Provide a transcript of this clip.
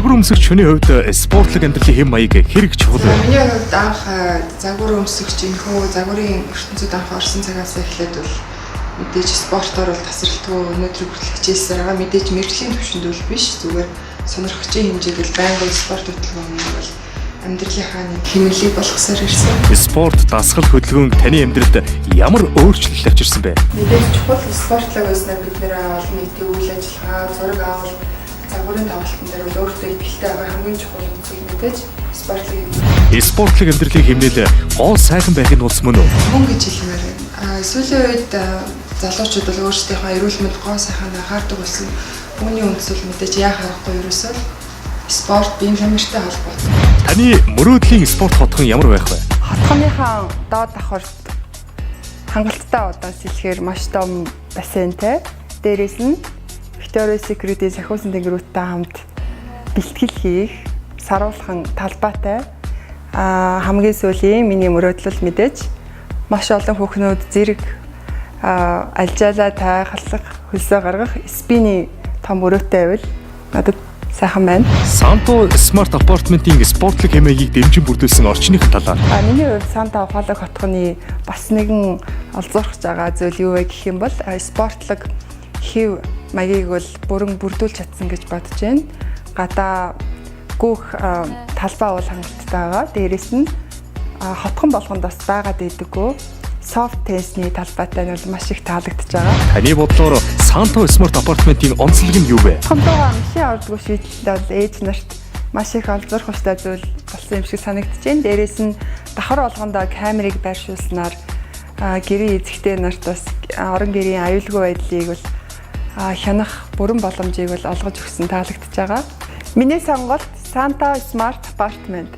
Загвар өмсөгч хүний хувьд спортлог амьдралын хэм маяг хэрэг чухал вэ? Миний хувьд анх загвар өмсөгч энэхүү загварын ертөнцид анх орсон цагаас эхлээд бол мэдээж спортоор бол тасралтгүй өнөөдрийг хүртэл хичээлсээр байгаа. Мэдээж мэргэжлийн түвшинд бол биш, зүгээр сонирхогчийн хэмжээгээр байнгын спорт хөтөлбөр бол амьдралынхаа нэг хэмнэлийг болгосоор ирсэн. Спорт дасгал хөдөлгөөн таны амьдралд ямар өөрчлөлт авчирсан бэ? Мэдээж чухал спортлог байснаар бид нэр олон нийтийн үйл ажиллагаа, зураг авал, загварын тоглолтын дээр бол өөртөө ихтэй байгаа хамгийн чухал зүйл мэдээж спортлог юм. Спортлог амьдралын хэмнэл гол сайхан байхын тулд мөн үү? Мөн гэж хэлмээр байна. Сүүлийн үед залуучууд бол өөрсдийнхөө эрүүл мэнд гоо сайхан анхаардаг болсон. Үүний үндсэл мэдээж яа харахгүй ерөөсөө спорт биеийн чанартай холбоотой. Таны мөрөөдлийн спорт хотхон ямар байх вэ? Хотгоныхаа доод давхарт хангалттай удаас хэлэхээр маш том бассейнтэй. Дээрээс нь Victoria's Secret-ийн сахиусан тэнгэрүүдтэй хамт бэлтгэл хийх, саруулхан талбайтай. Хамгийн сүүлийн миний мөрөөдөл мэдээж маш олон хүүхнүүд зэрэг алжаалаа тайгалах, хөлсөө гаргах спиний том мөрөөдтэй байвал надад сайхан байна. Санто Смарт апартментийн спортлог хэмээгийг дэмжин бүрдүүлсэн орчныхын талаар. Миний хувьд Санто ухаалаг хотгоны бас нэгэн олзуурах байгаа зүйл юу вэ гэх юм бол спортлог хэв маягийг бол бүрэн бүрдүүлж чадсан гэж бодож байна. Гадаа гүөх талбай бол хангалттай байгаа. Дээрээс нь хотхон болгонд бас байгаад байдаггүй. Софт теннисний талбайтай нь бол маш их таалагдж байгаа. Таны бодлоор Санто Смарт апартментийн онцлог нь юу вэ? Хонтойгоо машин ордгоо шийдэлд бол ээж нарт маш их олзуурах хүчтэй зүйл болсон юм шиг санагдаж байна. Дээрээс нь давхар болгондоо камерыг байршуулснаар гэрийн эзэгтэй нарт бас орон гэрийн аюулгүй байдлыг бол хянах бүрэн боломжийг бол олгож өгсөн таалагдж байгаа. Миний сонголт Санто Смарт апартмент.